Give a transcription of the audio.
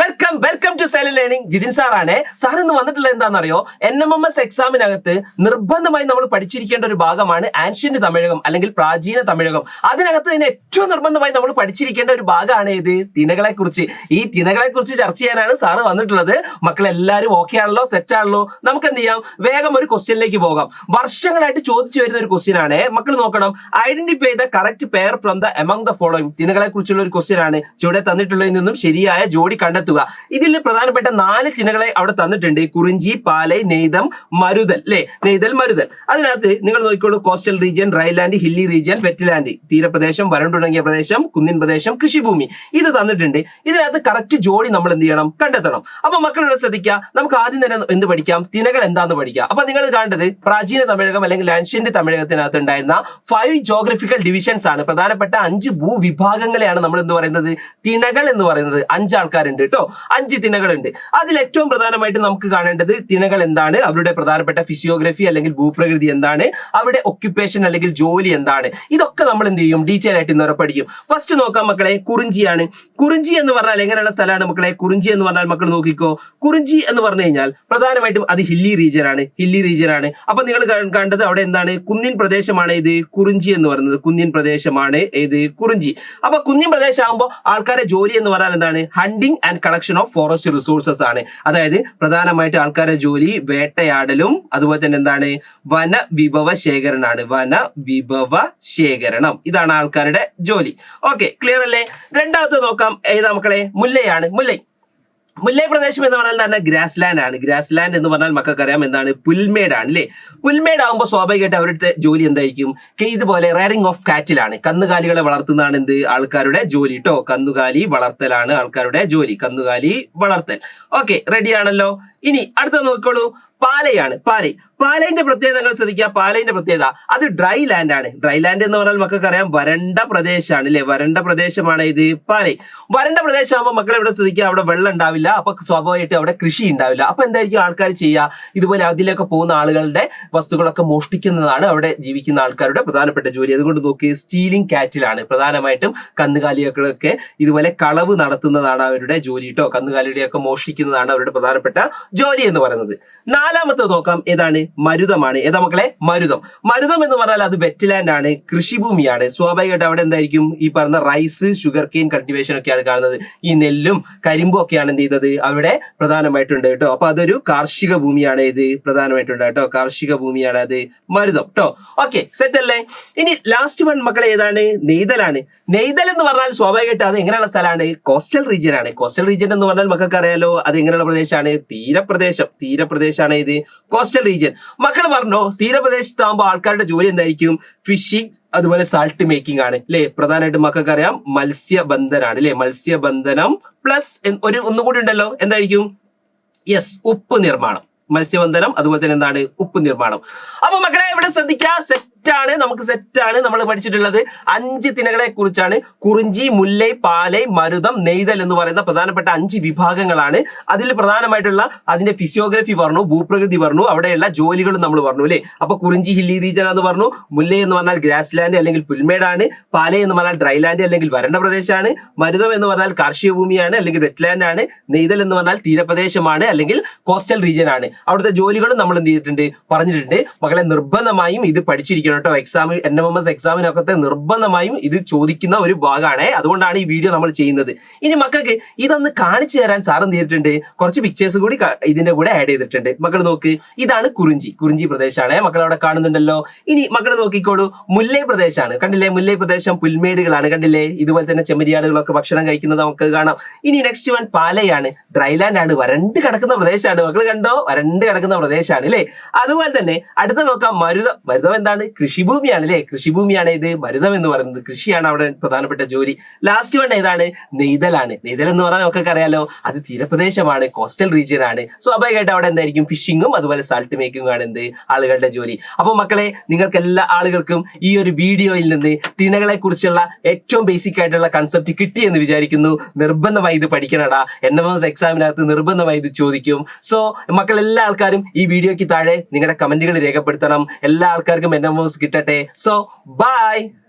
Welcome to silent learning. Jithin സാറാണ്. Sir ഇന്ന് വന്നിട്ടുള്ളത് എന്താണെന്നറിയോ? NMMS എക്സാമിനകത്ത് നിർബന്ധമായി നമ്മൾ പഠിച്ചിരിക്കേണ്ട ഒരു ഭാഗമാണ് ആൻഷ്യന്റ് തമിഴകം അല്ലെങ്കിൽ പ്രാചീന തമിഴകം. അതിനകത്ത് തന്നെ ഏറ്റവും നിർബന്ധമായി നമ്മൾ പഠിച്ചിരിക്കേണ്ട ഒരു ഭാഗമാണ് ഇത് തിണകളെ കുറിച്ച്. ഈ തിണകളെ കുറിച്ച് ചർച്ച ചെയ്യാനാണ് സാറ് വന്നിട്ടുള്ളത്. മക്കളെല്ലാവരും ഓക്കെ ആണല്ലോ, സെറ്റ് ആണല്ലോ? നമുക്ക് എന്ത് ചെയ്യാം, വേഗം ഒരു ക്വസ്റ്റ്യനിലേക്ക് പോകാം. വർഷങ്ങളായിട്ട് ചോദിച്ചു വരുന്ന ഒരു ക്വസ്റ്റ്യൻ ആണ്. മക്കൾ നോക്കണം, identify the correct pair from the among the following. തിണകളെ കുറിച്ചുള്ള ഒരു ക്വസ്റ്റ്യൻ ആണ്. ചുവടെ തന്നിട്ടുള്ളതിൽ നിന്നും ശരിയായ ജോഡി കണ്ടെത്തുക. ഇതിൽ പ്രധാനപ്പെട്ട 4 തിണകളെ അവിടെ തന്നിട്ടുണ്ട്: കുറിഞ്ചി, പാലൈ, നെയ്തം, മരുതൽ. അല്ലെ, നെയ്തൽ, മരുതൽ. അതിനകത്ത് നിങ്ങൾ നോക്കിക്കോളൂ, coastal region, dryland, hilly region, wetland, തീരപ്രദേശം, വരണ്ടുണങ്ങിയ പ്രദേശം, കുന്നിൻ പ്രദേശം, കൃഷിഭൂമി. ഇത് തന്നിട്ടുണ്ട്. ഇതിനകത്ത് കറക്റ്റ് ജോഡി നമ്മൾ എന്ത് ചെയ്യണം, കണ്ടെത്തണം. അപ്പൊ മക്കളോട് ശ്രദ്ധിക്കുക. നമുക്ക് ആദ്യം തന്നെ എന്ത് പഠിക്കാം, തിണകൾ എന്താന്ന് പഠിക്കാം. അപ്പൊ നിങ്ങൾ കാണേണ്ടത് പ്രാചീന തമിഴകം അല്ലെങ്കിൽ ആൻഷ്യന്റ് തമിഴകത്തിനകത്ത് ഉണ്ടായിരുന്ന 5 ജോഗ്രഫിക്കൽ ഡിവിഷൻസ് ആണ്. പ്രധാനപ്പെട്ട 5 ഭൂവിഭാഗങ്ങളെയാണ് നമ്മൾ എന്ത് പറയുന്നത്, തിണകൾ എന്ന് പറയുന്നത്. 5 ആൾക്കാരുണ്ട് കേട്ടോ, 5 തിണകളുണ്ട്. അതിൽ ഏറ്റവും പ്രധാനമായിട്ട് നമുക്ക് കാണേണ്ടത് തിണകൾ എന്താണ്, അവരുടെ പ്രധാനപ്പെട്ട ഫിസിയോഗ്രഫി അല്ലെങ്കിൽ ഭൂപ്രകൃതി എന്താണ്, അവരുടെ ഒക്യുപ്പേഷൻ അല്ലെങ്കിൽ ജോലി എന്താണ്, ഇതൊക്കെ നമ്മൾ എന്ത് ചെയ്യും, ഡീറ്റെയിൽ ആയിട്ട് ഇന്നവരെ പഠിക്കും. ഫസ്റ്റ് നോക്കാം മക്കളെ, കുറിഞ്ചിയാണ്. കുറിഞ്ചി എന്ന് പറഞ്ഞാൽ എങ്ങനെയുള്ള സ്ഥലമാണ് മക്കളെ? കുറിഞ്ചി എന്ന് പറഞ്ഞാൽ മക്കൾ നോക്കിക്കോ, കുറിഞ്ചി എന്ന് പറഞ്ഞു കഴിഞ്ഞാൽ പ്രധാനമായിട്ടും അത് ഹില്ലി റീജിയൻ ആണ്. ഹില്ലി റീജിയൻ ആണ്. അപ്പൊ നിങ്ങൾ കണ്ടത് അവിടെ എന്താണ്, കുന്നിൻ പ്രദേശമാണ് ഇത് കുറിഞ്ചി എന്ന് പറയുന്നത്. കുന്നിൻ പ്രദേശമാണ് ഇത് കുറിഞ്ചി. അപ്പൊ കുന്നിൻ പ്രദേശമാകുമ്പോൾ ആൾക്കാരെ ജോലി എന്ന് പറഞ്ഞാൽ എന്താണ്, hunting and collection of forest resources ആണ്. അതായത് പ്രധാനമായിട്ട് ആൾക്കാരുടെ ജോലി വേട്ടയാടലും അതുപോലെ തന്നെ എന്താണ്, വനവിഭവ ശേഖരണമാണ്. വനവിഭവ ശേഖരണം, ഇതാണ് ആൾക്കാരുടെ ജോലി. ഓക്കെ, ക്ലിയർ അല്ലേ? രണ്ടാമത്തെ നോക്കാം, ഏതാ മക്കളെ? മുല്ലയാണ്. മുല്ലൈ പ്രദേശം എന്ന് പറഞ്ഞാൽ തന്നെ ഗ്രാസ് ലാൻഡ് ആണ്. ഗ്രാസ് ലാൻഡ് എന്ന് പറഞ്ഞാൽ മക്കൾക്കറിയാം എന്താണ്, പുൽമേടാണ് അല്ലേ? പുൽമേട് ആകുമ്പോൾ സ്വാഭാവികമായിട്ട് അവരുടെ ജോലി എന്തായിരിക്കും, ഇതുപോലെ റെയറിംഗ് ഓഫ് കാറ്റിലാണ്. കന്നുകാലികളെ വളർത്തുന്നതാണ് എന്ത്, ആൾക്കാരുടെ ജോലി കേട്ടോ. കന്നുകാലി വളർത്തലാണ് ആൾക്കാരുടെ ജോലി. കന്നുകാലി വളർത്തൽ. ഓക്കെ, റെഡി ആണല്ലോ? ഇനി അടുത്ത നോക്കിക്കോളൂ, പാലയാണ്. പാലൈന്റെ പ്രത്യേകതകൾ ശ്രദ്ധിക്കുക. പാലൈന്റെ പ്രത്യേകത അത് ഡ്രൈ ലാൻഡ് ആണ്. ഡ്രൈ ലാൻഡ് എന്ന് പറഞ്ഞാൽ മക്കൾക്കറിയാം വരണ്ട പ്രദേശമാണ് അല്ലെ? വരണ്ട പ്രദേശമാണ് ഇത് പാലൈ. വരണ്ട പ്രദേശമാകുമ്പോൾ മക്കളെ ഇവിടെ ശ്രദ്ധിക്കുക, അവിടെ വെള്ളം ഉണ്ടാവില്ല. അപ്പൊ സ്വാഭാവികമായിട്ട് അവിടെ കൃഷി ഉണ്ടാവില്ല. അപ്പൊ എന്തായിരിക്കും ആൾക്കാർ ചെയ്യുക, ഇതുപോലെ അതിലൊക്കെ പോകുന്ന ആളുകളുടെ വസ്തുക്കളൊക്കെ മോഷ്ടിക്കുന്നതാണ് അവിടെ ജീവിക്കുന്ന ആൾക്കാരുടെ പ്രധാനപ്പെട്ട ജോലി. അതുകൊണ്ട് നോക്കി, സ്റ്റീലിംഗ് കാറ്റിലാണ്. പ്രധാനമായിട്ടും കന്നുകാലികളൊക്കെ ഇതുപോലെ കളവ് നടത്തുന്നതാണ് അവരുടെ ജോലി കേട്ടോ. കന്നുകാലികളെയൊക്കെ മോഷ്ടിക്കുന്നതാണ് അവരുടെ പ്രധാനപ്പെട്ട ജോലി എന്ന് പറയുന്നത്. നാലാമത്തെ നോക്കാം, ഏതാണ്? മരുതമാണ്. ഏതാ മക്കളെ? മരുതം എന്ന് പറഞ്ഞാൽ അത് വെറ്റ്ലാൻഡ് ആണ്, കൃഷിഭൂമിയാണ്. സ്വാഭാവികമായിട്ട് അവിടെ എന്തായിരിക്കും, ഈ പറഞ്ഞ റൈസ്, ഷുഗർ കെയിൻ കൾട്ടിവേഷൻ ഒക്കെയാണ് കാണുന്നത്. ഈ നെല്ലും കരിമ്പും ഒക്കെയാണ് എന്ത് ചെയ്യുന്നത്, അവിടെ പ്രധാനമായിട്ടുണ്ട് കേട്ടോ. അപ്പൊ അതൊരു കാർഷിക ഭൂമിയാണ്. ഇത് പ്രധാനമായിട്ടുണ്ട് കേട്ടോ, കാർഷിക ഭൂമിയാണ് അത് മരുതം കേട്ടോ. ഓക്കെ, സെറ്റ് അല്ലേ? ഇനി ലാസ്റ്റ് വൺ മക്കളെ ഏതാണ്? നെയ്തലാണ്. നെയ്തൽ എന്ന് പറഞ്ഞാൽ സ്വാഭാവികമായിട്ട് അത് എങ്ങനെയുള്ള സ്ഥലമാണ്, കോസ്റ്റൽ റീജിയൻ ആണ്. കോസ്റ്റൽ റീജിയൻ എന്ന് പറഞ്ഞാൽ മക്കൾക്ക് അറിയാലോ, അത് എങ്ങനെയുള്ള പ്രദേശമാണ്, തീരപ്രദേശമാണ് ഇത് കോസ്റ്റൽ റീജിയൻ. മക്കൾ പറഞ്ഞോ, തീരപ്രദേശത്താകുമ്പോൾ ആൾക്കാരുടെ ജോലി എന്തായിരിക്കും, ഫിഷിംഗ് അതുപോലെ സാൾട്ട് മേക്കിംഗ് ആണ് അല്ലെ? പ്രധാനമായിട്ടും മക്കൾക്ക് അറിയാം മത്സ്യബന്ധനാണ് അല്ലെ? മത്സ്യബന്ധനം പ്ലസ് ഒന്നുകൂടി ഉണ്ടല്ലോ, എന്തായിരിക്കും? യെസ്, ഉപ്പ് നിർമ്മാണം. മത്സ്യബന്ധനം അതുപോലെ തന്നെ എന്താണ്, ഉപ്പ് നിർമ്മാണം. അപ്പൊ മക്കളെ ഇവിടെ ശ്രദ്ധിക്കുക, സെറ്റാണ് നമ്മൾ പഠിച്ചിട്ടുള്ളത്. 5 തിണകളെ കുറിച്ചാണ്. കുറിഞ്ചി, മുല്ലൈ, പാലൈ, മരുതം, നെയ്തൽ എന്ന് പറയുന്ന പ്രധാനപ്പെട്ട 5 വിഭാഗങ്ങളാണ്. അതിൽ പ്രധാനമായിട്ടുള്ള അതിന്റെ ഫിസിയോഗ്രഫി പറഞ്ഞു, ഭൂപ്രകൃതി പറഞ്ഞു, അവിടെയുള്ള ജോലികളും നമ്മൾ പറഞ്ഞു അല്ലെ? അപ്പൊ കുറിഞ്ചി ഹില്ലി റീജിയൻ എന്ന് പറഞ്ഞു, മുല്ലൈ എന്ന് പറഞ്ഞാൽ ഗ്രാസ് ലാൻഡ് അല്ലെങ്കിൽ പുൽമേടാണ്, പാലൈ എന്ന് പറഞ്ഞാൽ ഡ്രൈ ലാൻഡ് അല്ലെങ്കിൽ വരണ്ട പ്രദേശമാണ്, മരുതം എന്ന് പറഞ്ഞാൽ കാർഷിക ഭൂമിയാണ് അല്ലെങ്കിൽ വെറ്റ്ലാൻഡ് ആണ്, നെയ്തൽ എന്ന് പറഞ്ഞാൽ തീരപ്രദേശമാണ് അല്ലെങ്കിൽ കോസ്റ്റൽ റീജിയൻ ആണ്. അവിടുത്തെ ജോലികളും നമ്മൾ എന്ത് ചെയ്തിട്ടുണ്ട്, പറഞ്ഞിട്ടുണ്ട്. മക്കളെ നിർബന്ധമായും ഇത് പഠിച്ചിരിക്കണം കേട്ടോ. NMMS എക്സാമിനൊക്കെ നിർബന്ധമായും ഇത് ചോദിക്കുന്ന ഒരു ഭാഗമാണ്. അതുകൊണ്ടാണ് ഈ വീഡിയോ നമ്മൾ ചെയ്യുന്നത്. ഇനി മക്കൾക്ക് ഇതൊന്ന് കാണിച്ചു തരാൻ സാർ എന്ത് ചെയ്തിട്ടുണ്ട്, കുറച്ച് പിക്ചേഴ്സ് കൂടി ഇതിന്റെ കൂടെ ആഡ് ചെയ്തിട്ടുണ്ട്. മക്കൾ നോക്ക്, ഇതാണ് കുറിഞ്ചി പ്രദേശമാണ്. മക്കൾ അവിടെ കാണുന്നുണ്ടല്ലോ. ഇനി മക്കൾ നോക്കിക്കോളൂ, മുല്ലൈ പ്രദേശമാണ്. കണ്ടില്ലേ, മുല്ലൈ പ്രദേശം പുൽമേടുകളാണ്. കണ്ടില്ലേ, ഇതുപോലെ തന്നെ ചെമ്മരിയാടുകളൊക്കെ ഭക്ഷണം കഴിക്കുന്നത് നമുക്ക് കാണാം. ഇനി നെക്സ്റ്റ് വൺ പാലയാണ്, ഡ്രൈലാൻഡ് ആണ്, വരണ്ട് കിടക്കുന്ന പ്രദേശമാണ്. മക്കൾ കണ്ടോ, വരണ്ട് കിടക്കുന്ന പ്രദേശമാണ് അല്ലെ? അതുപോലെ തന്നെ അടുത്ത നോക്കാം, മരുതം എന്താണ്, കൃഷിഭൂമിയാണ് അല്ലെ? കൃഷിഭൂമിയാണ് ഇത് മരുതം എന്ന് പറയുന്നത്. കൃഷിയാണ് അവിടെ പ്രധാനപ്പെട്ട ജോലി. ലാസ്റ്റ് വൺ ഏതാണ്, നെയ്തലാണ്. നെയ്തൽ എന്ന് പറഞ്ഞാൽ നമുക്ക് അറിയാലോ, അത് തീരപ്രദേശമാണ്, കോസ്റ്റൽ റീജിയൻ ആണ്. സ്വാഭാവികമായിട്ട് അവിടെ എന്തായിരിക്കും, ഫിഷിങ്ങും അതുപോലെ സാൾട്ട് മേക്കിങ്ങും ആണ് എന്ത്, ആളുകളുടെ ജോലി. അപ്പൊ മക്കളെ, നിങ്ങൾക്ക് എല്ലാ ആളുകൾക്കും ഈ ഒരു വീഡിയോയിൽ നിന്ന് തിണകളെ കുറിച്ചുള്ള ഏറ്റവും ബേസിക് ആയിട്ടുള്ള കൺസെപ്റ്റ് കിട്ടി എന്ന് വിചാരിക്കുന്നു. നിർബന്ധമായി ഇത് പഠിക്കണടാ. NMMS എക്സാമിനകത്ത് നിർബന്ധമായി ഇത് ചോദിക്കും. സോ മക്കൾ എല്ലാ ആൾക്കാരും ഈ വീഡിയോയ്ക്ക് താഴെ നിങ്ങളുടെ കമന്റുകൾ രേഖപ്പെടുത്തണം. എല്ലാ ആൾക്കാർക്കും NMMS കിട്ടട്ടെ. So bye.